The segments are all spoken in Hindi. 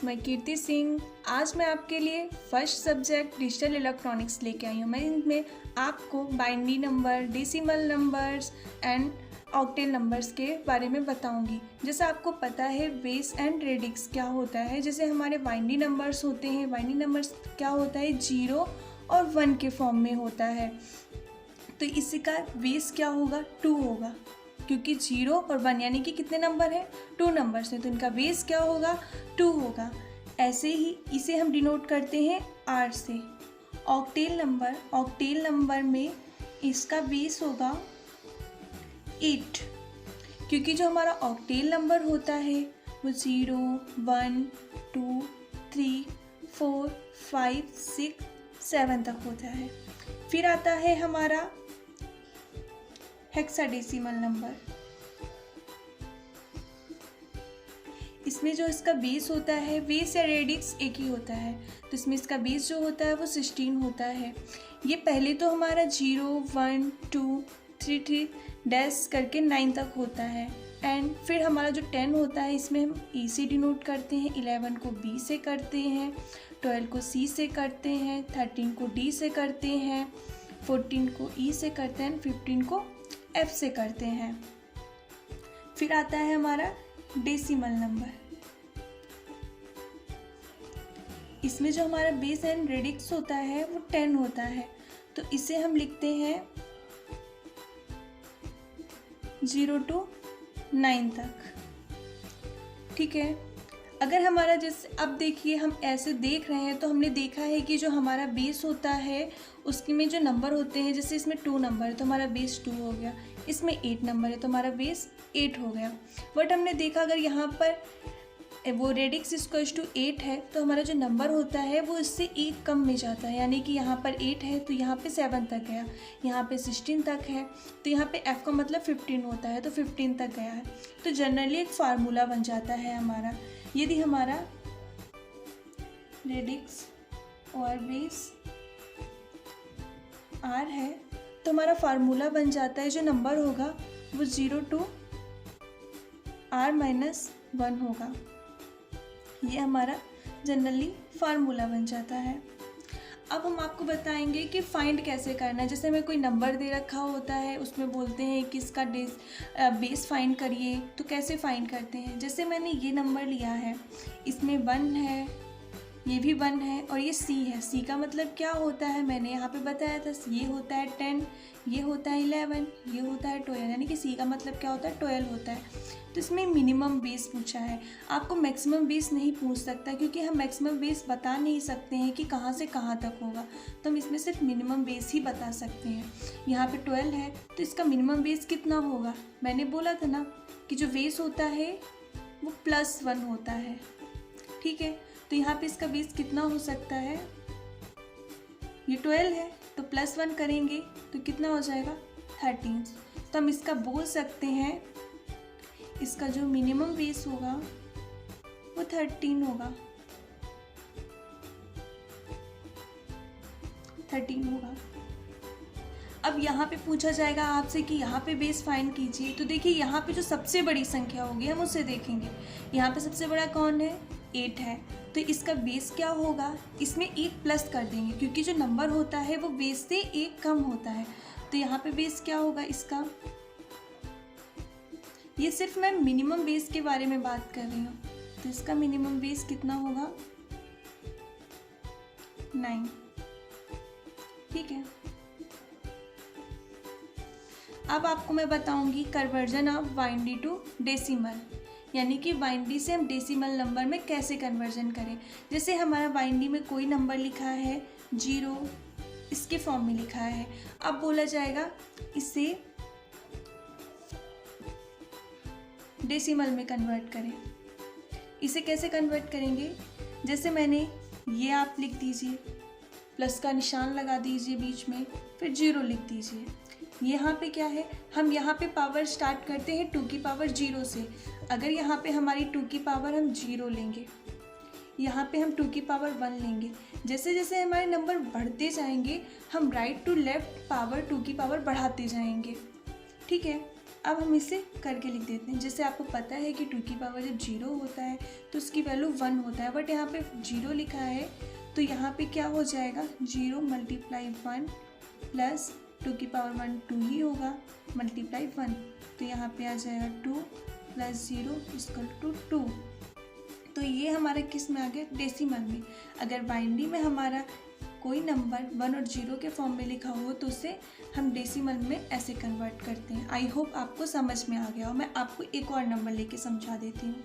मैं कीर्ति सिंह। आज मैं आपके लिए फर्स्ट सब्जेक्ट डिजिटल इलेक्ट्रॉनिक्स लेके आई हूँ। मैं इनमें आपको binary number, decimal numbers and octal numbers के बारे में बताऊंगी। जैसे आपको पता है बेस एंड रेडिक्स क्या होता है। जैसे हमारे बाइनरी नंबर्स होते हैं, बाइनरी नंबर्स क्या होता है 0 और 1 के फॉर्म में होता है। तो इसी का बेस क्या होगा 2 होगा, क्योंकि 0 और 1 यानी कि कितने नंबर हैं 2 नंबर्स हैं, तो इनका बेस क्या होगा 2 होगा। ऐसे ही इसे हम डिनोट करते हैं R से। ऑक्टेल नंबर में इसका बेस होगा 8, क्योंकि जो हमारा ऑक्टेल नंबर होता है वो 0, 1, 2, 3, 4, 5, 6, 7 तक होता है। फिर आता है हमारा हेक्साडेसिमल नंबर। इसमें जो इसका बेस होता है, बेस या रेडिक्स एक ही होता है, तो इसमें इसका बेस जो होता है वो 16 होता है। ये पहले तो हमारा 0, 1, 2, 3 डैश करके 9 तक होता है। एंड फिर हमारा जो 10 होता है इसमें हम E से डिनोट करते हैं, 11 को B से करते हैं, 12 को C से करते हैं, 13 को D से करते हैं, 14 को E से करते हैं, 15 को F से करते हैं। फिर आता है हमारा डेसिमल नंबर। इसमें जो हमारा बेस एंड रेडिक्स होता है वो 10 होता है, तो इसे हम लिखते हैं 0 to 9 तक। ठीक है। अगर हमारा जैसे अब देखिए हम ऐसे देख रहे हैं तो हमने देखा है कि जो हमारा बेस होता है उसके में जो नंबर होते हैं, जैसे इसमें 2 नंबर है तो हमारा बेस 2 हो गया, इसमें 8 नंबर है तो हमारा बेस 8 हो गया। बट हमने देखा अगर यहाँ पर वो रेडिक्स इक्वल्स टू 8 है तो हमारा जो नंबर होता है वो इससे एक कम में जाता है, यानी कि यहाँ पर 8 है तो यहाँ पे 7 तक गया, यहाँ पे 16 तक है तो यहाँ पे F का मतलब 15 होता है तो 15 तक गया है। तो जनरली एक फार्मूला बन जाता है हमारा, यदि हमारा रेडिक्स और बेस R है तो हमारा फार्मूला बन जाता है, जो नंबर होगा वो 0 to R-1 होगा। ये हमारा जनरली फार्मूला बन जाता है। अब हम आपको बताएंगे कि फाइंड कैसे करना है। जैसे हमें कोई नंबर दे रखा होता है, उसमें बोलते हैं कि इसका बेस फाइंड करिए, तो कैसे फाइंड करते हैं। जैसे मैंने ये नंबर लिया है, इसमें 1 है, ये भी 1 है और ये C है। C का मतलब क्या होता है मैंने यहाँ पे बताया था, ये होता है 10, ये होता है 11, ये होता है 12, यानी कि C का मतलब क्या होता है 12 होता है। तो इसमें मिनिमम बेस पूछा है, आपको मैक्सिमम बेस नहीं पूछ सकता, क्योंकि हम मैक्सिमम बेस बता नहीं सकते हैं कि कहाँ से कहाँ तक होगा, तो हम इसमें सिर्फ मिनिमम बेस ही बता सकते हैं। यहाँ पे 12 है तो इसका मिनिमम बेस कितना होगा, मैंने बोला था ना कि जो बेस होता है वो +1 होता है। ठीक है, तो यहाँ पे इसका बेस कितना हो सकता है, ये 12 है तो +1 करेंगे तो कितना हो जाएगा 13। तो हम इसका बोल सकते हैं इसका जो मिनिमम बेस होगा वो 13 होगा, 13 होगा। अब यहाँ पे पूछा जाएगा आपसे कि यहाँ पे बेस फाइंड कीजिए, तो देखिए यहाँ पे जो सबसे बड़ी संख्या होगी हम उसे देखेंगे। यहाँ पे सबसे बड़ा कौन है 8 है, तो इसका बेस क्या होगा, इसमें 1 प्लस कर देंगे, क्योंकि जो नंबर होता है वो बेस से 1 कम होता है। तो यहाँ पे बेस क्या होगा इसका, ये सिर्फ मैं मिनिमम बेस के बारे में बात कर रही हूँ, तो इसका मिनिमम बेस कितना होगा 9। ठीक है। अब आपको मैं बताऊंगी conversion of binary to decimal, यानी कि बाइनरी से हम डेसिमल नंबर में कैसे कन्वर्जन करें। जैसे हमारा बाइनरी में कोई नंबर लिखा है 0, इसके फॉर्म में लिखा है, अब बोला जाएगा इसे डेसिमल में कन्वर्ट करें। इसे कैसे कन्वर्ट करेंगे, जैसे मैंने ये आप लिख दीजिए, प्लस का निशान लगा दीजिए बीच में, फिर 0 लिख दीजिए। यहाँ पे क्या है, हम यहाँ पे पावर स्टार्ट करते हैं 2 की पावर 0 से। अगर यहाँ पे हमारी 2 की पावर हम 0 लेंगे, यहाँ पे हम 2 की पावर 1 लेंगे, जैसे जैसे हमारे नंबर बढ़ते जाएंगे हम राइट टू लेफ्ट पावर 2 की पावर बढ़ाते जाएंगे। ठीक है, अब हम इसे करके लिख देते हैं। जैसे आपको पता है कि 2 की पावर जब 0 होता है तो उसकी वैल्यू 1 होता है, बट यहाँ पे 0 लिखा है तो यहाँ पे क्या हो जाएगा, 0 मल्टीप्लाई 1 प्लस 2 की पावर 1 2 ही होगा मल्टीप्लाई 1, तो यहाँ पे आ जाएगा 2 प्लस 0 इक्वल टू 2। तो ये हमारा किस में आ गया, डेसिमल में। अगर बाइनरी में हमारा कोई नंबर 1 और 0 के फॉर्म में लिखा हो तो उसे हम डेसिमल में ऐसे कन्वर्ट करते हैं। आई होप आपको समझ में आ गया हो। मैं आपको एक और नंबर लेके समझा देती हूँ।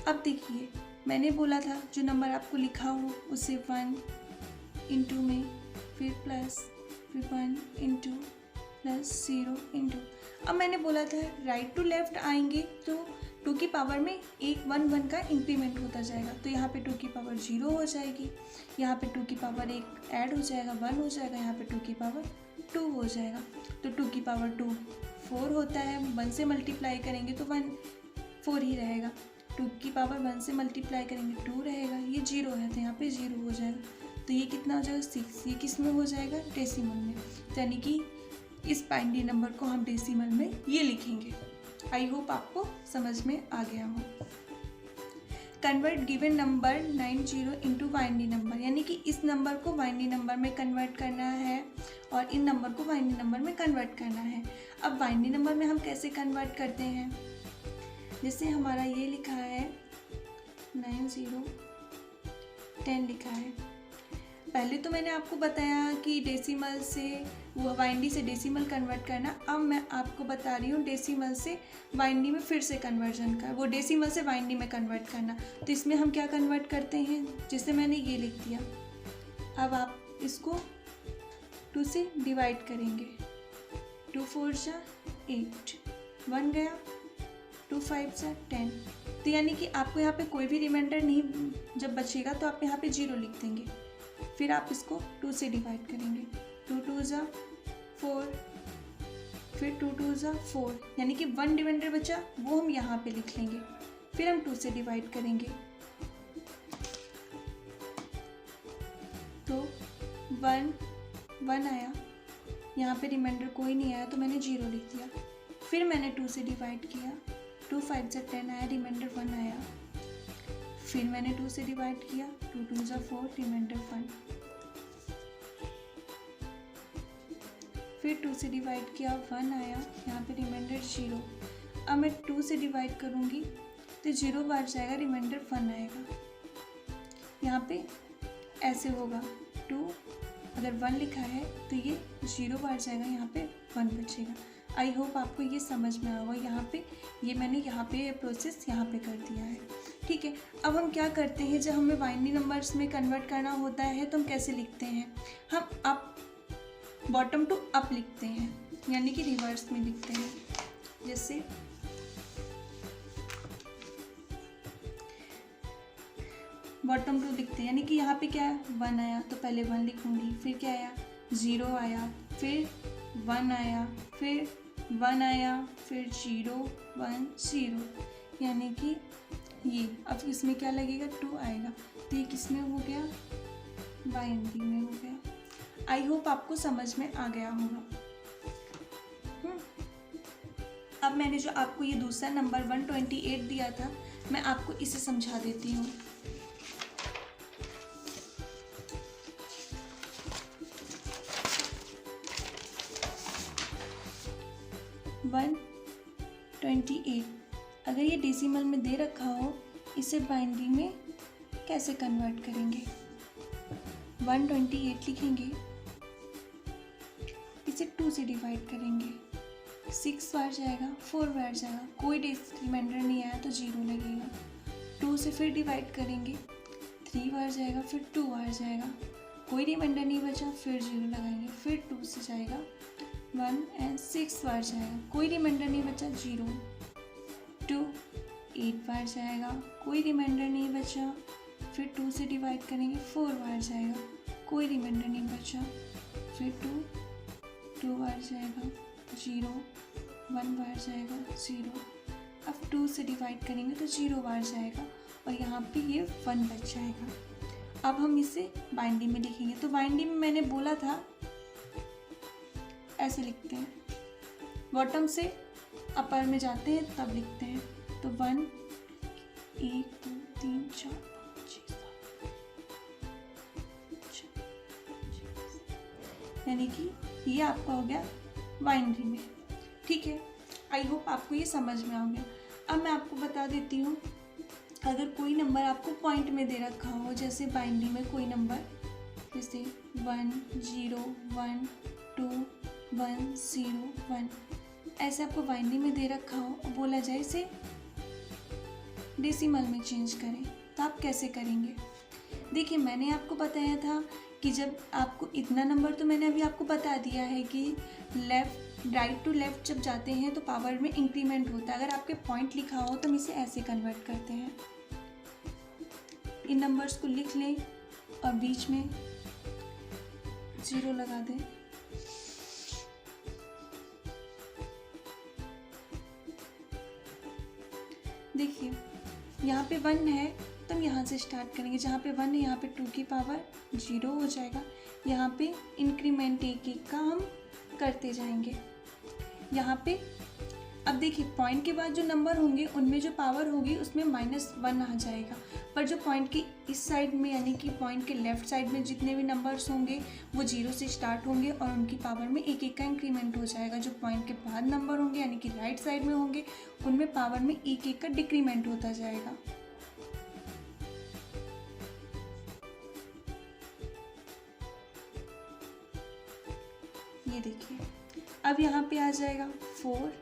अब देखिए, मैंने बोला था जो नंबर आपको लिखा हो उसे 1 इंटू में, फिर प्लस, फिर 1 इंटू प्लस 0 इंटू। अब मैंने बोला था राइट टू लेफ्ट आएंगे तो 2 की पावर में एक 1 का इंक्रीमेंट होता जाएगा, तो यहाँ पे 2 की पावर 0 हो जाएगी, यहाँ पे 2 की पावर एक ऐड हो जाएगा 1 हो जाएगा, यहाँ पे 2 की पावर 2 हो जाएगा। तो 2 की पावर 2 4 होता है, 1 से मल्टीप्लाई करेंगे तो 1 4 ही रहेगा। 2 की पावर 1 से मल्टीप्लाई करेंगे 2 रहेगा, ये 0 है तो यहाँ पे 0 हो जाएगा। तो ये कितना हो जाएगा 6, ये किस में हो जाएगा, डेसिमल में। यानी कि इस बाइनरी नंबर को हम डेसिमल में ये लिखेंगे। आई होप आपको समझ में आ गया हो। Convert given number 90 into binary number, यानी कि इस नंबर को बाइनरी नंबर में कन्वर्ट करना है और इन नंबर को बाइनरी नंबर में कन्वर्ट करना है। अब बाइनरी नंबर में हम कैसे कन्वर्ट करते हैं, जैसे हमारा ये लिखा है 90 10 लिखा है। पहले तो मैंने आपको बताया कि डेसिमल से वो बाइनरी से डेसिमल कन्वर्ट करना। अब मैं आपको बता रही हूँ डेसिमल से बाइनरी में फिर से कन्वर्जन का, वो डेसिमल से बाइनरी में कन्वर्ट करना। तो इसमें हम क्या कन्वर्ट करते हैं, जैसे मैंने ये लिख दिया, अब आप इसको 2 से डिवाइड करेंगे, 2 4 जा 8, 1 गया, 2 5 जा 10। तो यानी कि आपको यहाँ पे कोई भी रिमाइंडर नहीं जब बचेगा तो आप यहाँ पे 0 लिख देंगे। फिर आप इसको 2 से डिवाइड करेंगे, 2 2 जा 4, फिर 2 2 जा 4, यानी कि 1 रिमाइंडर बचा वो हम यहाँ पे लिख लेंगे। फिर हम 2 से डिवाइड करेंगे तो 1 आया, यहाँ पे रिमाइंडर कोई नहीं आया तो मैंने 0 लिख दिया। फिर मैंने 2 से डिवाइड किया, 2 5 जा 10 आया, रिमाइंडर 1 आया। फिर मैंने 2 से डिवाइड किया, 2 2 जा 4, रिमाइंडर 1। फिर 2 से डिवाइड किया, 1 आया, यहाँ पे रिमाइंडर 0। अब मैं 2 से डिवाइड करूँगी तो 0 बार जाएगा, रिमाइंडर 1 आएगा। यहाँ पे ऐसे होगा, 2 अगर 1 लिखा है तो ये 0 बार जाएगा, यहाँ पे 1 बचेगा। आई होप आपको ये समझ में आएगा। यहाँ पे ये मैंने यहाँ पे प्रोसेस यहाँ पे कर दिया है, ठीक है। अब हम क्या करते हैं, जब हमें बाइनरी नंबर्स में कन्वर्ट करना होता है तो हम कैसे लिखते हैं, हम अप बॉटम टू अप लिखते हैं, यानी कि रिवर्स में लिखते हैं। जैसे बॉटम टू लिखते हैं, यानी कि यहाँ पे क्या है, 1 आया तो पहले 1 लिखूंगी, फिर क्या आया 0 आया, फिर 1 आया, फिर 1 आया, फिर 0 1 0, यानी कि ये। अब इसमें क्या लगेगा, 2 आएगा, तो ये किस में हो गया, बाइनरी में हो गया। आई होप आपको समझ में आ गया होगा। अब मैंने जो आपको ये दूसरा नंबर 128 दिया था, मैं आपको इसे समझा देती हूँ। वन 28 अगर ये डेसिमल में दे रखा हो, इसे बाइनरी में कैसे कन्वर्ट करेंगे, 128 लिखेंगे, इसे 2 से डिवाइड करेंगे, 6 बार जाएगा, 4 बार जाएगा, कोई रिमाइंडर नहीं आया तो 0 लगेगा। 2 से फिर डिवाइड करेंगे, 3 बार जाएगा, फिर 2 बार जाएगा, कोई रिमाइंडर नहीं बचा, फिर 0 लगाएंगे, फिर 2 से जाएगा 1 एंड 6 बार जाएगा, कोई रिमाइंडर नहीं बचा, 0 2 8 बार जाएगा, कोई रिमाइंडर नहीं बचा, फिर 2 से डिवाइड करेंगे, 4 बार जाएगा, कोई रिमाइंडर नहीं बचा, फिर 2 बार जाएगा, 0 1 बार जाएगा, 0। अब 2 से डिवाइड करेंगे तो 0 बार जाएगा और यहाँ पे ये 1 बच जाएगा। अब हम इसे बाइंडी में लिखेंगे। तो बाइंडी में मैंने बोला था ऐसे लिखते हैं, बॉटम से अपर में जाते हैं तब लिखते हैं। तो 1 1 2 3 4 5 6 7, यानी कि ये आपका हो गया बाइनरी में। ठीक है, आई होप आपको ये समझ में आ गया। अब मैं आपको बता देती हूँ, अगर कोई नंबर आपको पॉइंट में दे रखा हो, जैसे बाइनरी में कोई नंबर जैसे 1 0 1 2 1 0 1 ऐसे आपको बाइनरी में दे रखा हो और बोला जाए इसे डेसिमल में चेंज करें, तो आप कैसे करेंगे? देखिए, मैंने आपको बताया था कि जब आपको इतना नंबर, तो मैंने अभी आपको बता दिया है कि राइट टू लेफ्ट जब जाते हैं तो पावर में इंक्रीमेंट होता है। अगर आपके पॉइंट लिखा हो तो हम इसे ऐसे कन्वर्ट करते हैं। इन नंबर्स को लिख लें और बीच में 0 लगा दें। देखिए, यहाँ पे 1 है तो हम यहाँ से स्टार्ट करेंगे। जहाँ पे 1 है यहाँ पे 2 की पावर 0 हो जाएगा। यहाँ पे इंक्रीमेंट एक एक का हम करते जाएंगे। यहाँ पे अब देखिए, पॉइंट के बाद जो नंबर होंगे उनमें जो पावर होगी उसमें -1 आ जाएगा, पर जो पॉइंट की इस साइड में यानी कि पॉइंट के लेफ्ट साइड में जितने भी नंबर्स होंगे वो 0 से स्टार्ट होंगे और उनकी पावर में एक एक का इंक्रीमेंट हो जाएगा। जो पॉइंट के बाद नंबर होंगे यानी कि राइट साइड में होंगे उनमें पावर में एक एक का डिक्रीमेंट होता जाएगा। ये देखिए, अब यहाँ पे आ जाएगा 4,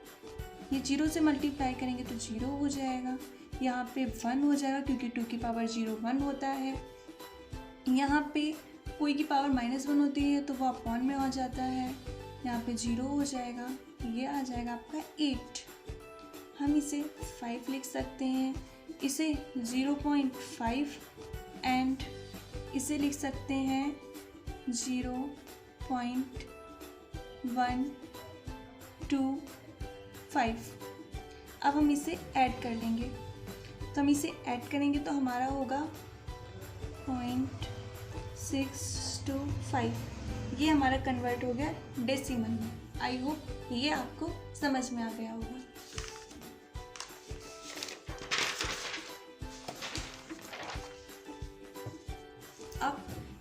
ये 0 से मल्टीप्लाई करेंगे तो 0 हो जाएगा। यहाँ पे 1 हो जाएगा क्योंकि 2 की पावर 0 1 होता है। यहाँ पे कोई की पावर -1 होती है तो वो अपॉन में आ जाता है। यहाँ पे 0 हो जाएगा, ये आ जाएगा आपका 8। हम इसे 5 लिख सकते हैं, इसे 0.5 एंड इसे लिख सकते हैं 0.125। अब हम इसे ऐड कर लेंगे, तो हम इसे ऐड करेंगे तो हमारा होगा 0.625। ये हमारा कन्वर्ट हो गया डेसिमल में। आई होप ये आपको समझ में आ गया होगा। अब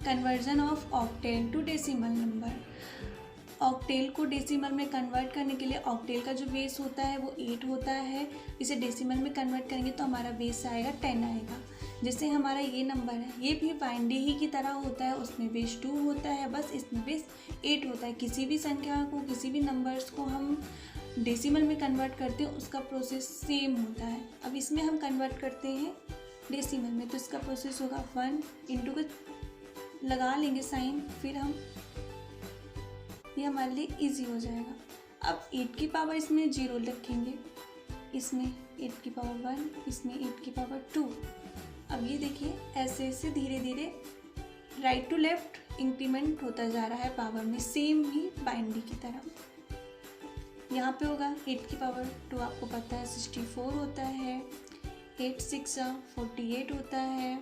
conversion of octal to decimal number. Octal को डेसिमल में कन्वर्ट करने के लिए ऑक्टेल का जो बेस होता है वो 8 होता है। इसे डेसिमल में कन्वर्ट करेंगे तो हमारा बेस आएगा 10 आएगा। जैसे हमारा ये नंबर है, ये भी बाइनरी ही की तरह होता है, उसमें बेस 2 होता है, बस इसमें बेस 8 होता है। किसी भी संख्या को, किसी भी नंबर्स को हम डेसिमल में कन्वर्ट करते हैं उसका प्रोसेस सेम होता है। अब इसमें हम कन्वर्ट करते हैं डेसिमल में, तो इसका प्रोसेस होगा 1 इंटू का लगा लेंगे साइन, फिर हम ये हमारे लिए इजी हो जाएगा। अब 8 की पावर इसमें 0 रखेंगे, इसमें 8 की पावर 1, इसमें 8 की पावर 2। अब ये देखिए, ऐसे ऐसे धीरे धीरे राइट टू लेफ्ट इंक्रीमेंट होता जा रहा है पावर में, सेम ही बाइनरी की तरह। यहाँ पे होगा 8 की पावर 2, आपको पता है 64 होता है, 8 6 48 होता है,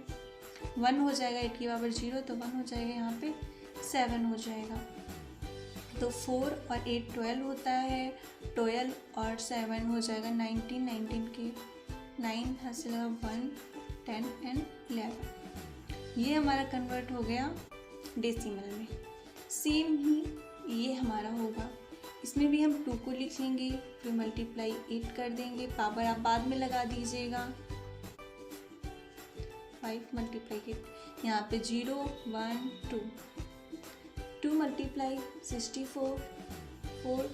1 हो जाएगा 8 की पावर 0 तो 1 हो जाएगा, यहाँ पे 7 हो जाएगा। तो 4 और 8 12 होता है, 12 और 7 हो जाएगा 19, 19 के 9 हासिल 1 10 एंड 11। ये हमारा कन्वर्ट हो गया डेसिमल में। सेम ही ये हमारा होगा, इसमें भी हम 2 को लिख लेंगे, फिर मल्टीप्लाई 8 कर देंगे, पावर आप बाद में लगा दीजिएगा। 5 मल्टीप्लाई 8, यहाँ पे 0 1 2, 2 मल्टीप्लाई 64 4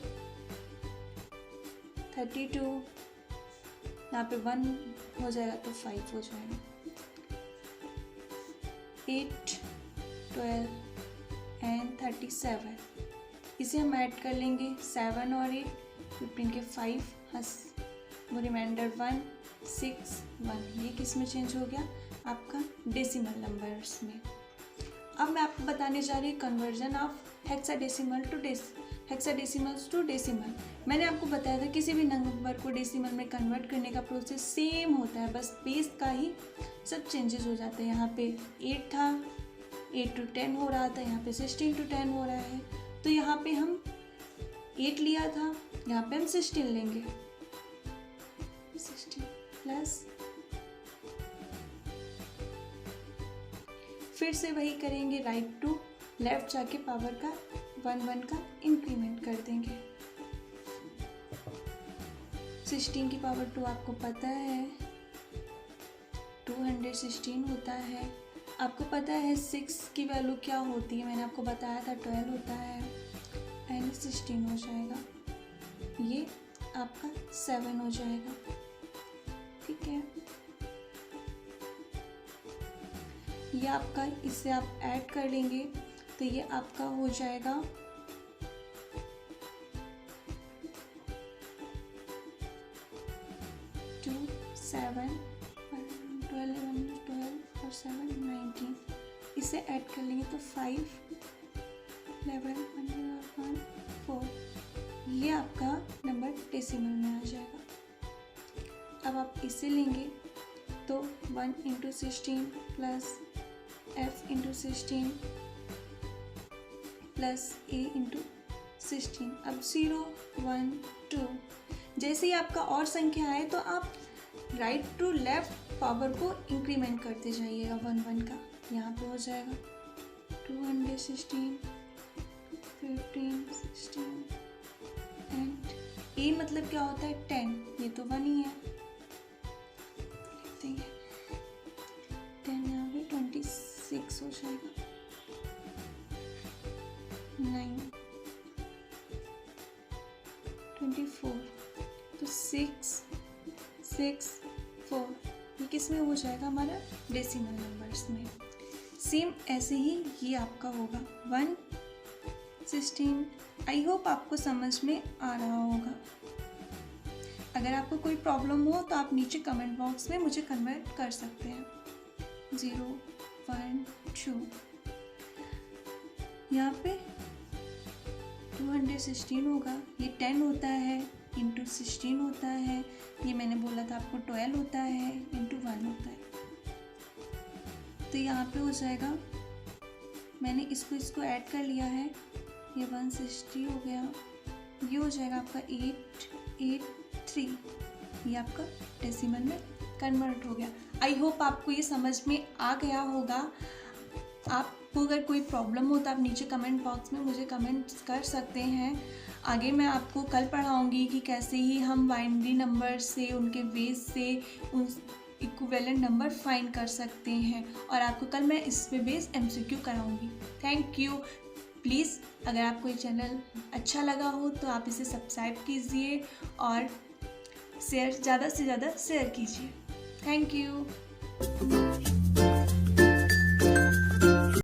32, यहाँ पे 1 हो जाएगा तो 5 हो जाएगा। 8 12 एंड 37, इसे हम ऐड कर लेंगे 7 और 8, 15 के 5 हंस वो रिमाइंडर 1 6 1। ये किस में चेंज हो गया? आपका डेसिमल नंबर्स में। अब मैं आपको बताने जा रही हूँ conversion of hexadecimal to decimal. मैंने आपको बताया था किसी भी नंबर को डेसिमल में कन्वर्ट करने का प्रोसेस सेम होता है, बस बेस का ही सब चेंजेस हो जाते हैं। यहाँ पे 8 था, 8 to 10 हो रहा था, यहाँ पे 16 to 10 हो रहा है। तो यहाँ पे हम 8 लिया था, यहाँ पे हम 16 लेंगे। 16 प्लस, फिर से वही करेंगे, राइट टू लेफ्ट जाके पावर का 1 का इंक्रीमेंट कर देंगे। 16 की पावर 2 आपको पता है 216 होता है। आपको पता है 6 की वैल्यू क्या होती है, मैंने आपको बताया था 12 होता है, एंड 16 हो जाएगा, ये आपका 7 हो जाएगा। ठीक है, ये आपका, इससे आप ऐड कर लेंगे तो ये आपका हो जाएगा 2 7 12 और 7 19। इसे ऐड कर लेंगे तो 5 11 1 4। ये आपका नंबर डेसिमल में आ जाएगा। अब आप इसे लेंगे तो 1 into 16 plus f into 16 plus a into 16। अब 0 1 2, जैसे ही आपका और संख्या आए तो आप राइट टू लेफ्ट पावर को इंक्रीमेंट करते जाइएगा 1 का। यहाँ पे हो जाएगा 216 15 16 एंड a मतलब क्या होता है 10, ये तो 1 ही है। देखते हैं 10 यहाँ पे 26 हो जाएगा, 9 24, तो 6 6 4, ये किस में हो जाएगा हमारा डेसिमल नंबर्स में। सेम ऐसे ही ये आपका होगा 1 16। आई होप आपको समझ में आ रहा होगा। अगर आपको कोई प्रॉब्लम हो तो आप नीचे कमेंट बॉक्स में मुझे कन्वर्ट कर सकते हैं। 0 1 2, यहाँ पे 216 होगा, ये 10 होता है इंटू 16 होता है, ये मैंने बोला था आपको 12 होता है इंटू 1 होता है। तो यहाँ पे हो जाएगा, मैंने इसको ऐड कर लिया है, ये 160 हो गया, ये हो जाएगा आपका 883। ये आपका डेसिमल में कन्वर्ट हो गया। आई होप आपको ये समझ में आ गया होगा। आपको अगर कोई प्रॉब्लम हो तो आप नीचे कमेंट बॉक्स में मुझे कमेंट कर सकते हैं। आगे मैं आपको कल पढ़ाऊंगी कि कैसे ही हम बाइनरी नंबर से, उनके वेज से उन इक्विवेलेंट नंबर फाइंड कर सकते हैं, और आपको कल मैं इस पे बेस MCQ कराऊंगी। Thank you. प्लीज़ अगर आपको ये चैनल अच्छा लगा हो तो आप इसे सब्सक्राइब कीजिए और ज़्यादा से ज़्यादा शेयर कीजिए। Thank you.